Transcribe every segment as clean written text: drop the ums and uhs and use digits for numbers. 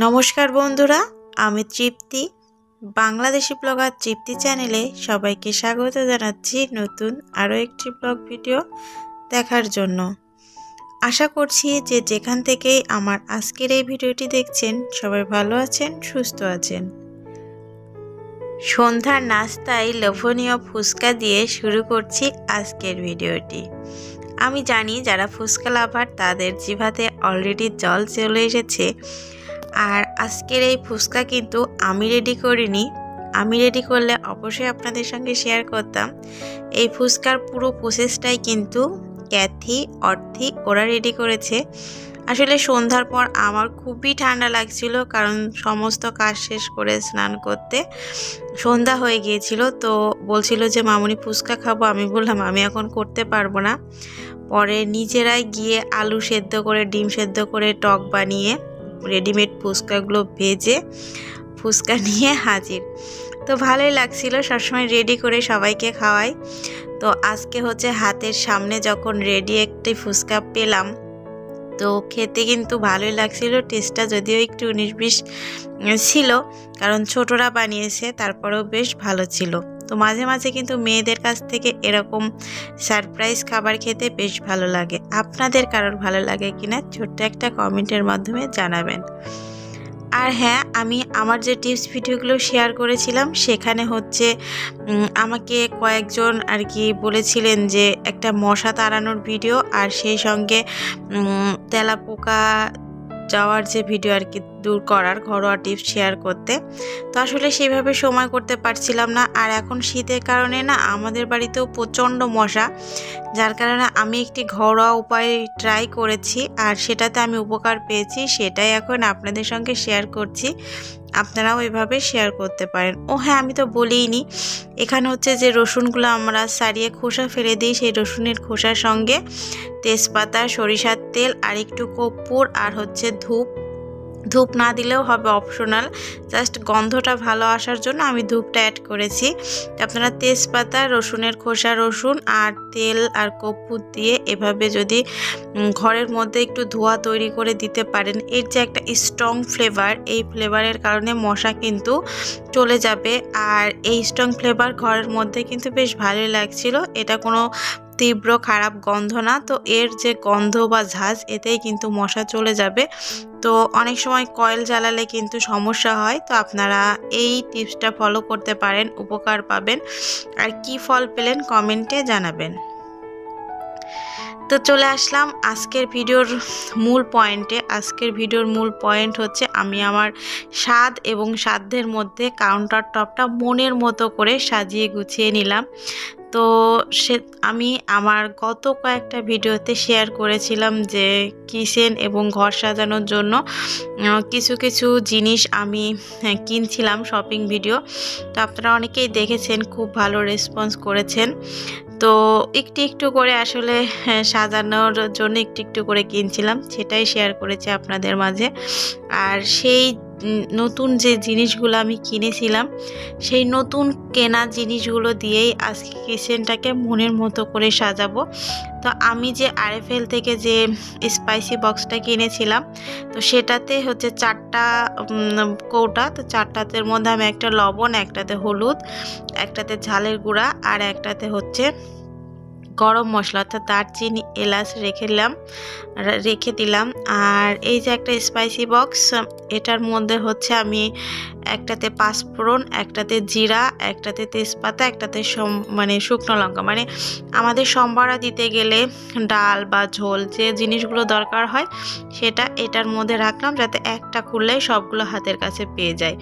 নমস্কার বন্ধুরা, আমি তৃপ্তি বাংলাদেশি ব্লগার তৃপ্তি চ্যানেলে সবাইকে স্বাগত জানাচ্ছি নতুন আরও একটি ব্লগ ভিডিও দেখার জন্য। আশা করছি যে যেখান থেকেই আমার আজকের এই ভিডিওটি দেখছেন সবাই ভালো আছেন, সুস্থ আছেন। সন্ধ্যার নাস্তায় লোভনীয় ফুচকা দিয়ে শুরু করছি আজকের ভিডিওটি। আমি জানি যারা ফুচকা লাভার তাদের জিভাতে অলরেডি জল চলে এসেছে। আর আজকের এই ফুচকা কিন্তু আমি রেডি করিনি, আমি রেডি করলে অবশ্যই আপনাদের সঙ্গে শেয়ার করতাম। এই ফুচকার পুরো প্রসেসটাই কিন্তু ক্যাথি অর্থি ওরা রেডি করেছে। আসলে সন্ধ্যার পর আমার খুবই ঠান্ডা লাগছিল, কারণ সমস্ত কাজ শেষ করে স্নান করতে সন্ধ্যা হয়ে গিয়েছিল। তো বলছিল যে মামুনি ফুচকা খাবো, আমি বললাম আমি এখন করতে পারবো না। পরে নিজেরাই গিয়ে আলু সেদ্ধ করে ডিম সেদ্ধ করে টক বানিয়ে রেডিমেড ফুচকাগুলো ভেজে ফুচকা নিয়ে হাজির। তো ভালোই লাগছিল, সবসময় রেডি করে সবাইকে খাওয়াই। তো আজকে হচ্ছে হাতের সামনে যখন রেডি একটি ফুচকা পেলাম, তো খেতে কিন্তু ভালোই লাগছিল। টেস্টটা যদিও একটু 19-20 ছিল, কারণ ছোটরা বানিয়েছে, তারপরেও বেশ ভালো ছিল। তো মাঝে মাঝে কিন্তু মেয়েদের কাছ থেকে এরকম সারপ্রাইজ খাবার খেতে বেশ ভালো লাগে। আপনাদের কারোর ভালো লাগে কিনা ছোট্ট একটা কমেন্টের মাধ্যমে জানাবেন। আর হ্যাঁ, আমি আমার যে টিপস ভিডিওগুলো শেয়ার করেছিলাম সেখানে হচ্ছে আমাকে কয়েকজন আর কি বলেছিলেন যে একটা মশা তাড়ানোর ভিডিও আর সেই সঙ্গে তেলাপোকা যাওয়ার যে ভিডিও আর কি দূর করার ঘরোয়া টিপস শেয়ার করতে। তো আসলে সেইভাবে সময় করতে পারছিলাম না। আর এখন শীতের কারণে না আমাদের বাড়িতেও প্রচণ্ড মশা, যার কারণে আমি একটি ঘরোয়া উপায় ট্রাই করেছি আর সেটাতে আমি উপকার পেয়েছি, সেটাই এখন আপনাদের সঙ্গে শেয়ার করছি। আপনারাও এভাবে শেয়ার করতে পারেন। ও হ্যাঁ, আমি তো বলিনি, এখানে হচ্ছে যে রসুনগুলো আমরা ছাড়িয়ে খোসা ফেলে দিই, সেই রসুনের খোসার সঙ্গে তেজপাতা, সরিষার তেল আর একটু কর্পূর আর হচ্ছে ধূপ না দিলেও হবে, অপশনাল, জাস্ট গন্ধটা ভালো আসার জন্য আমি ধূপটা অ্যাড করেছি। আপনারা তেজপাতা, রসুনের খোসা, রসুন আর তেল আর কর্পূর দিয়ে এভাবে যদি ঘরের মধ্যে একটু ধোঁয়া তৈরি করে দিতে পারেন, এর যে একটা স্ট্রং ফ্লেভার, এই ফ্লেভারের কারণে মশা কিন্তু চলে যাবে। আর এই স্ট্রং ফ্লেভার ঘরের মধ্যে কিন্তু বেশ ভালোই লাগছিল। এটা কোনো তীব্র খারাপ গন্ধ না, তো এর যে গন্ধ বা ঝাঁজ এতেই কিন্তু মশা চলে যাবে। তো অনেক সময় কয়েল জ্বালালে কিন্তু সমস্যা হয়। তো আপনারা এই টিপসটা ফলো করতে পারেন, উপকার পাবেন। আর কি ফল পেলেন কমেন্টে জানাবেন। তো চলে আসলাম আজকের ভিডিওর মূল পয়েন্টে। আজকের ভিডিওর মূল পয়েন্ট হচ্ছে আমি আমার স্বাদ এবং সাধ্যের মধ্যে কাউন্টার টপটা মনের মতো করে সাজিয়ে গুছিয়ে নিলাম। তো আমি আমার গত কয়েকটা ভিডিওতে শেয়ার করেছিলাম যে কিচেন এবং ঘর সাজানোর জন্য কিছু কিছু জিনিস আমি কিনছিলাম, শপিং ভিডিও। তো আপনারা অনেকেই দেখেছেন, খুব ভালো রেসপন্স করেছেন। তো একটু একটু করে আসলে সাজানোর জন্য একটু একটু করে কিনছিলাম, সেটাই শেয়ার করেছি আপনাদের মাঝে। আর সেই নতুন যে জিনিসগুলো আমি কিনেছিলাম, সেই নতুন কেনা জিনিসগুলো দিয়েই আজকে কিচেনটাকে মনের মতো করে সাজাবো। তো আমি যে আরএফএল থেকে যে স্পাইসি বক্সটা কিনেছিলাম, তো সেটাতে হচ্ছে 4টা কৌটা। তো 4টাতের মধ্যে আমি একটা লবণ, একটাতে হলুদ, একটাতে ঝালের গুঁড়া আর একটাতে হচ্ছে গরম মশলা অর্থাৎ দারচিনি, এলাচ রেখে দিলাম। আর এই যে একটা স্পাইসি বক্স, এটার মধ্যে হচ্ছে আমি একটাতে পাঁচফোড়ন, একটাতে জিরা, একটাতে তেজপাতা, একটাতে শুকনো লঙ্কা, মানে আমাদের সম্বারা দিতে গেলে ডাল বা ঝোল যে জিনিসগুলো দরকার হয় সেটা এটার মধ্যে রাখলাম, যাতে একটা খুললেই সবগুলো হাতের কাছে পেয়ে যায়।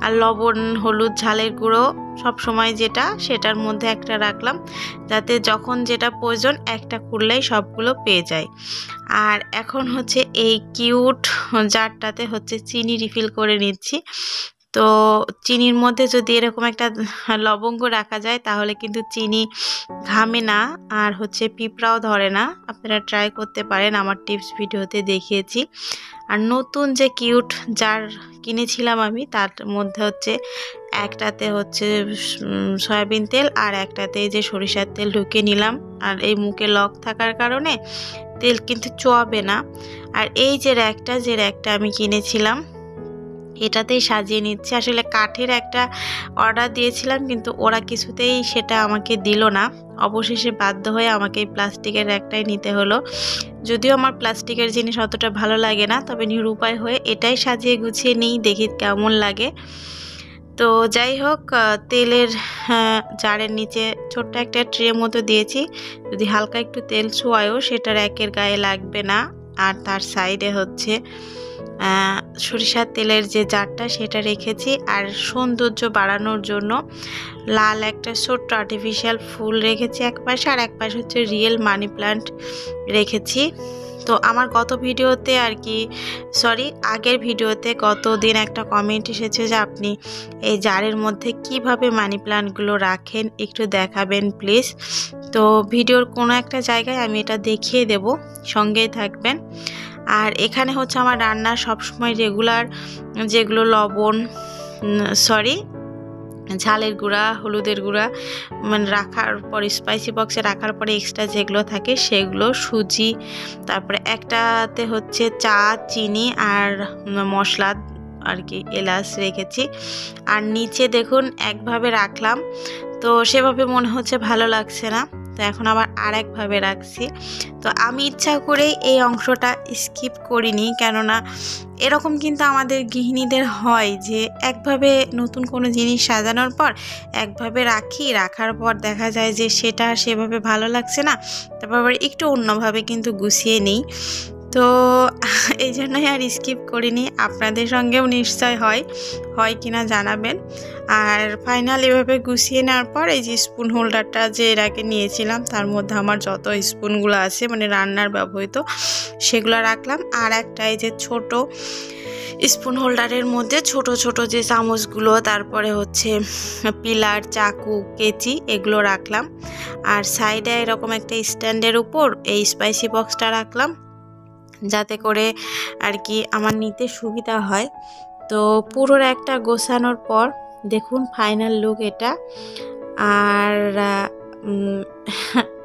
আর লবণ, হলুদ, ঝালের গুঁড়ো সব সময় যেটা, সেটার মধ্যে একটা রাখলাম, যাতে যখন যেটা প্রয়োজন একটা খুললেই সবগুলো পেয়ে যায়। আর এখন হচ্ছে এই কিউট জারটাতে হচ্ছে চিনি রিফিল করে নিচ্ছি। তো চিনির মধ্যে যদি এরকম একটা লবঙ্গ রাখা যায় তাহলে কিন্তু চিনি ঘামে না আর হচ্ছে পিঁপড়াও ধরে না। আপনারা ট্রাই করতে পারেন, আমার টিপস ভিডিওতে দেখিয়েছি। আর নতুন যে কিউট জার কিনেছিলাম আমি, তার মধ্যে হচ্ছে একটাতে হচ্ছে সয়াবিন তেল আর একটাতে যে সরিষার তেল ঢুকিয়ে নিলাম। আর এই মুখে লক থাকার কারণে তেল কিন্তু চোয়াবে না। আর এই যে র্যাকটা আমি কিনেছিলাম, এটাতেই সাজিয়ে নিচ্ছি। আসলে কাঠের একটা অর্ডার দিয়েছিলাম, কিন্তু ওরা কিছুতেই সেটা আমাকে দিল না। অবশেষে বাধ্য হয়ে আমাকে এই প্লাস্টিকের একটাই নিতে হলো। যদিও আমার প্লাস্টিকের জিনিস অতটা ভালো লাগে না, তবে নিরুপায় হয়ে এটাই সাজিয়ে গুছিয়ে নিই, দেখি কেমন লাগে। তো যাই হোক, তেলের জারের নিচে ছোট্ট একটা ট্রে মতো দিয়েছি। যদি হালকা একটু তেল ছোঁয়ায়ও সেটা র্যাকের গায়ে লাগবে না। আর তার সাইডে হচ্ছে সরিষার তেলের যে জারটা সেটা রেখেছি। আর সৌন্দর্য বাড়ানোর জন্য লাল একটা ছোট্ট আর্টিফিশিয়াল ফুল রেখেছি এক পাশে, আর এক পাশে হচ্ছে রিয়েল মানি প্লান্ট রেখেছি। তো আমার গত ভিডিওতে আগের ভিডিওতে গত দিন একটা কমেন্ট এসেছে যে আপনি এই জারের মধ্যে কিভাবে মানি প্লান্টগুলো রাখেন, একটু দেখাবেন প্লিজ। তো ভিডিওর কোনো একটা জায়গায় আমি এটা দেখিয়ে দেব, সঙ্গেই থাকবেন। আর এখানে হচ্ছে আমার রান্না সবসময় রেগুলার যেগুলো ঝালের গুঁড়া, হলুদের গুঁড়া মানে রাখার পর স্পাইসি বক্সে রাখার পরে এক্সট্রা যেগুলো থাকে সেগুলো, সুজি, তারপরে একটাতে হচ্ছে চা, চিনি আর মশলা আর কি এলাচ রেখেছি। আর নিচে দেখুন একভাবে রাখলাম, তো সেভাবে মনে হচ্ছে ভালো লাগছে না, তো এখন আবার আরেকভাবে রাখছি। তো আমি ইচ্ছা করেই এই অংশটা স্কিপ করিনি, কেননা এরকম কিন্তু আমাদের গৃহিণীদের হয় যে একভাবে নতুন কোনো জিনিস সাজানোর পর একভাবে রাখার পর দেখা যায় যে সেটা সেভাবে ভালো লাগছে না, তারপর আবার একটু অন্যভাবে কিন্তু গুছিয়ে নিই। তো এই জন্যই আর স্কিপ করিনি। আপনাদের সঙ্গেও নিশ্চয় হয় কিনা জানাবেন। আর ফাইনাল এভাবে গুছিয়ে নেওয়ার পর এই যে স্পুন হোল্ডারটা যে এর আগে নিয়েছিলাম তার মধ্যে আমার যত স্পুনগুলো আছে মানে রান্নার ব্যবহৃত সেগুলো রাখলাম। আর একটা এই যে ছোট স্পুন হোল্ডারের মধ্যে ছোট ছোট যে চামচগুলো, তারপরে হচ্ছে পিলার, চাকু, কেচি এগুলো রাখলাম। আর সাইডে এরকম একটা স্ট্যান্ডের উপর এই স্পাইসি বক্সটা রাখলাম, যাতে করে আর কি আমার নিতে সুবিধা হয়। তো পুরো একটা গোছানোর পর দেখুন ফাইনাল লুক এটা। আর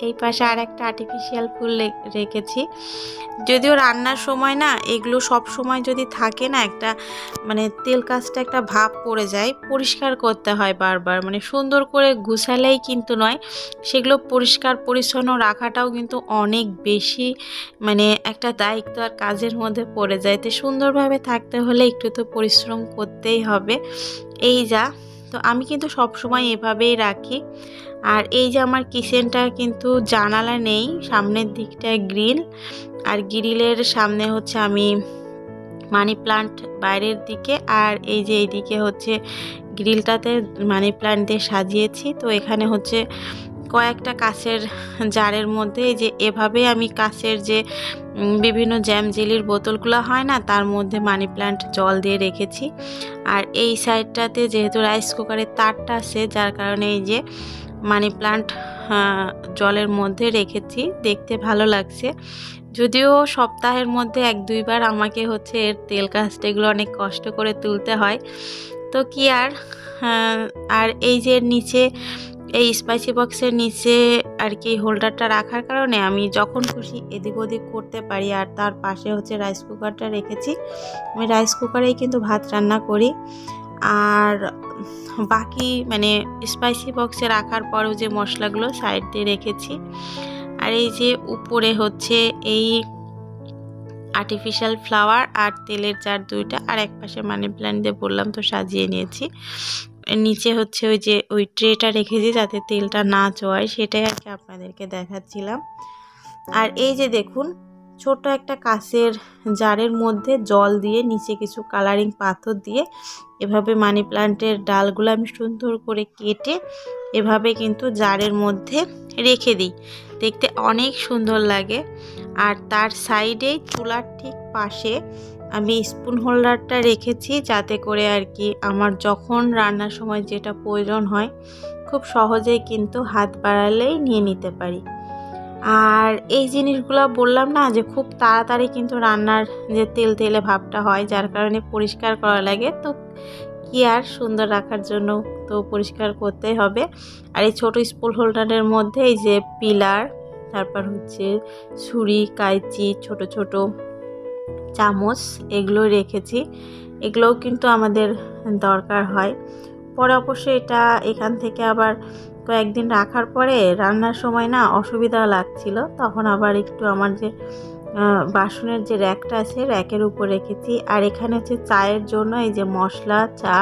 এই পাশে আর একটা আর্টিফিশিয়াল ফুল রেখেছি। যদিও রান্নার সময় না এগুলো সব সময় যদি থাকে না, একটা মানে তেল কাজটা একটা ভাব পড়ে যায়, পরিষ্কার করতে হয় বারবার, মানে সুন্দর করে গুছালেই কিন্তু নয়, সেগুলো পরিষ্কার পরিচ্ছন্ন রাখাটাও কিন্তু অনেক বেশি মানে একটা দায়িত্ব আর কাজের মধ্যে পড়ে যায়। তো সুন্দরভাবে থাকতে হলে একটু তো পরিশ্রম করতেই হবে। তো আমি কিন্তু সব সময় এভাবেই রাখি। আর এই যে আমার কিচেনটা কিন্তু জানালা নেই, সামনের দিকটা গ্রিল, আর গ্রিলের সামনে হচ্ছে আমি মানি প্লান্ট বাইরের দিকে, আর এই যে এইদিকে হচ্ছে গ্রিলটাতে মানি প্লান্ট দিয়ে সাজিয়েছি। তো এখানে হচ্ছে কয়েকটা কাঁচের জারের মধ্যে এই যে এভাবে আমি কাঁচের যে বিভিন্ন জ্যাম জেলির বোতলগুলো হয় না, তার মধ্যে মানি প্লান্ট জল দিয়ে রেখেছি। আর এই সাইডটাতে যেহেতু রাইস কুকারের তারটা আছে, যার কারণে এই যে মানি প্লান্ট জলের মধ্যে রেখেছি, দেখতে ভালো লাগছে। যদিও সপ্তাহের মধ্যে 1-2 বার আমাকে হচ্ছে এর তেল কাজটা এগুলো অনেক কষ্ট করে তুলতে হয়, তো কি আর এই যে নিচে এই স্পাইসি বক্সের নিচে আর কি হোল্ডারটা রাখার কারণে আমি যখন খুশি এদিক ওদিক করতে পারি। আর তার পাশে হচ্ছে রাইস কুকারটা রেখেছি, আমি রাইস কুকারেই কিন্তু ভাত রান্না করি। আর বাকি মানে স্পাইসি বক্সে রাখার পরেও যে মশলাগুলো সাইড দিয়ে রেখেছি। আর এই যে উপরে হচ্ছে এই আর্টিফিশিয়াল ফ্লাওয়ার আর তেলের জার দুইটা, আর এক পাশে মানি প্ল্যান্ট দিয়ে বললাম তো সাজিয়ে নিয়েছি। নিচে হচ্ছে ওই ট্রেটা রেখেছি যাতে তেলটা না চোয়ায়, সেটাই আর কি আপনাদেরকে দেখাচ্ছিলাম। আর এই যে দেখুন ছোট একটা কাঁচের জারের মধ্যে জল দিয়ে নিচে কিছু কালারিং পাথর দিয়ে এভাবে মানি প্লান্টের ডালগুলো আমি সুন্দর করে কেটে এভাবে কিন্তু জারের মধ্যে রেখে দিই, দেখতে অনেক সুন্দর লাগে। আর তার সাইডে চুলার ঠিক পাশে আমি স্পুন হোল্ডারটা রেখেছি, যাতে করে আর কি আমার যখন রান্নার সময় যেটা প্রয়োজন হয় খুব সহজেই কিন্তু হাত বাড়ালেই নিয়ে নিতে পারি। আর এই জিনিসগুলো বললাম না যে খুব তাড়াতাড়ি কিন্তু রান্নার যে তেলে ভাবটা হয়, যার কারণে পরিষ্কার করা লাগে। তো কি আর সুন্দর রাখার জন্য তো পরিষ্কার করতেই হবে। আর এই ছোটো স্পুন হোল্ডারের মধ্যে এই যে পিলার, তারপর হচ্ছে ছুরি, কাঁচি, ছোট ছোট চামচ এগুলো রেখেছি। এগুলোও কিন্তু আমাদের দরকার হয়। পরে অবশ্যই এটা এখান থেকে আবার কয়েকদিন রাখার পরে রান্নার সময় না অসুবিধা লাগছিল, তখন আবার একটু আমার যে বাসনের যে র্যাকটা আছে র্যাকের উপর রেখেছি। আর এখানে হচ্ছে চায়ের জন্য এই যে মশলা, চা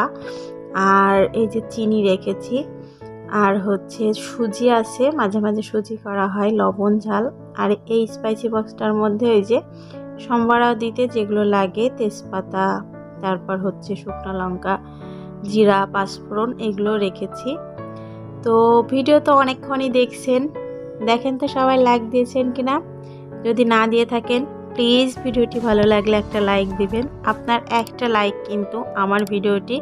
আর এই যে চিনি রেখেছি, আর হচ্ছে সুজি আছে, মাঝে মাঝে সুজি করা হয়, লবণ, ঝাল। আর এই স্পাইসি বক্সটার মধ্যে ওই যে সম্বারা দিতে যেগুলো লাগে, তেজপাতা, তারপর হচ্ছে শুকনো লঙ্কা, জিরা, পাঁচফোড়ন, এগুলো রেখেছি। তো ভিডিও তো অনেকক্ষণই দেখেন তো সবাই লাইক দিয়েছেন কিনা। যদি না দিয়ে থাকেন প্লিজ ভিডিওটি ভালো লাগলে একটা লাইক দিবেন। আপনার একটা লাইক কিন্তু আমার ভিডিওটি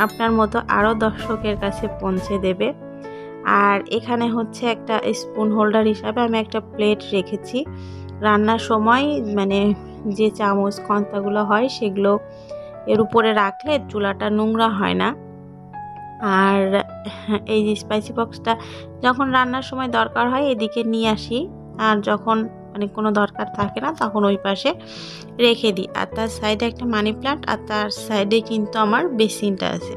আপনার মতো আরও দর্শকের কাছে পৌঁছে দেবে। আর এখানে হচ্ছে একটা স্পুন হোল্ডার হিসাবে আমি একটা প্লেট রেখেছি। রান্নার সময় মানে যে চামচ খন্তাগুলো হয় সেগুলো এর উপরে রাখলে চুলাটা নোংরা হয় না। আর এই যে স্পাইসি বক্সটা যখন রান্নার সময় দরকার হয় এদিকে নিয়ে আসি, আর যখন মানে কোনো দরকার থাকে না তখন ওই পাশে রেখে দিই। আর তার সাইডে একটা মানি প্ল্যান্ট, আর তার সাইডে কিন্তু আমার বেসিনটা আছে।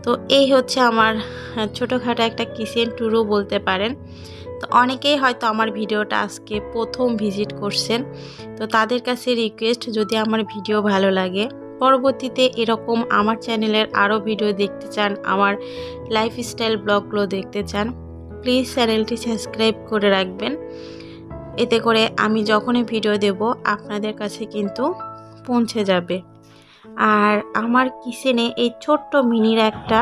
তো এই হচ্ছে আমার ছোটোখাটো একটা কিচেন ট্যুরও বলতে পারেন। তো অনেকেই হয়তো আমার ভিডিওটা আজকে প্রথম ভিজিট করছেন, তো তাদের কাছে রিকোয়েস্ট, যদি আমার ভিডিও ভালো লাগে, পরবর্তীতে এরকম আমার চ্যানেলের আরও ভিডিও দেখতে চান, আমার লাইফস্টাইল ব্লগগুলো দেখতে চান, প্লিজ চ্যানেলটি সাবস্ক্রাইব করে রাখবেন। এতে করে আমি যখনই ভিডিও দেব আপনাদের কাছে কিন্তু পৌঁছে যাবে। আর আমার কিচেনে এই ছোট্ট মিনির একটা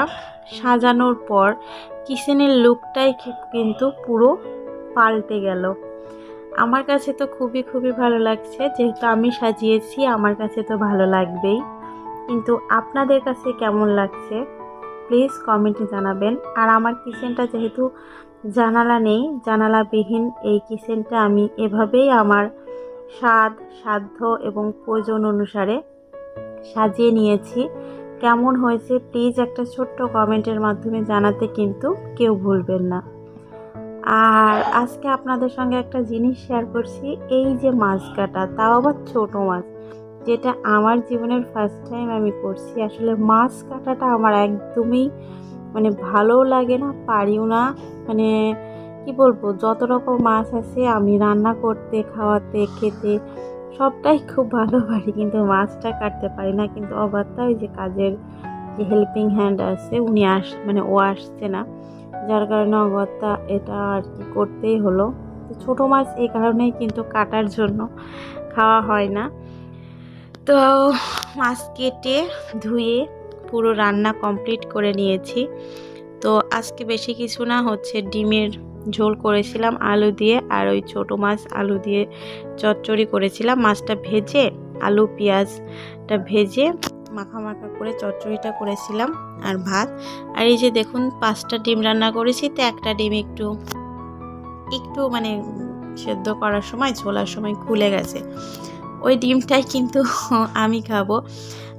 সাজানোর পর কিচেনের লুকটাই কিন্তু পুরো পাল্টে গেল। আমার কাছে তো খুবই ভালো লাগছে, যেহেতু আমি সাজিয়েছি আমার কাছে তো ভালো লাগবেই। কিন্তু আপনাদের কাছে কেমন লাগছে প্লিজ কমেন্টে জানাবেন। আর আমার কিচেনটা যেহেতু জানালা নেই, জানালাবিহীন এই কিচেনটা আমি এভাবেই আমার সাধ্য এবং প্রয়োজন অনুসারে সাজিয়ে নিয়েছি। কেমন হয়েছে প্লিজ একটা ছোট্ট কমেন্টের মাধ্যমে জানাতে কিন্তু কেউ ভুলবেন না। আর আজকে আপনাদের সঙ্গে একটা জিনিস শেয়ার করছি, এই যে মাছ কাটা, তাও আবার ছোট মাছ, যেটা আমার জীবনের ফার্স্ট টাইম আমি করছি। আসলে মাছ কাটাটা আমার একদমই মানে ভালোও লাগে না, পারিও না। মানে কি বলবো, যত রকম মাছ আছে আমি রান্না করতে, খাওয়াতে, খেতে সবটাই খুব ভালো পারি, কিন্তু মাছটা কাটতে পারি না। কিন্তু অবাধ্যা ওই যে কাজের যে হেল্পিং হ্যান্ড আছে উনি ও আসছে না, যার কারণে অগত্যা এটা আর কি করতেই হলো। তো ছোটো মাছ এই কারণেই কিন্তু কাটার জন্য খাওয়া হয় না। তো মাছ কেটে ধুয়ে পুরো রান্না কমপ্লিট করে নিয়েছি। তো আজকে বেশি কিছু না, হচ্ছে ডিমের ঝোল করেছিলাম আলু দিয়ে, আর ওই ছোটো মাছ আলু দিয়ে চচ্চড়ি করেছিলাম। মাছটা ভেজে আলু পেঁয়াজটা ভেজে মাখা করে চচ্চড়িটা করেছিলাম, আর ভাত। আর এই যে দেখুন 5টা ডিম রান্না করেছি, তো একটা ডিম একটু মানে সেদ্ধ করার সময়, ঝোলার সময় খুলে গেছে। ওই ডিমটাই কিন্তু আমি খাবো।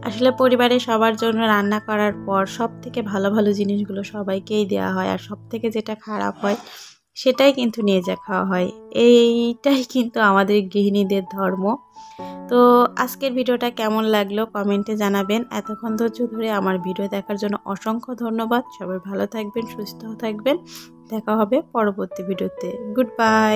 আসলে পরিবারের সবার জন্য রান্না করার পর সব থেকে ভালো জিনিসগুলো সবাইকেই দেওয়া হয়, আর সব থেকে যেটা খারাপ হয় সেটাই কিন্তু নিয়ে খাওয়া হয়। এইটাই কিন্তু আমাদের গৃহিণীদের ধর্ম। তো আজকের ভিডিওটা কেমন লাগলো কমেন্টে জানাবেন। এতক্ষণ ধৈর্য ধরে আমার ভিডিও দেখার জন্য অসংখ্য ধন্যবাদ। সবাই ভালো থাকবেন, সুস্থ থাকবেন। দেখা হবে পরবর্তী ভিডিওতে। Good bye.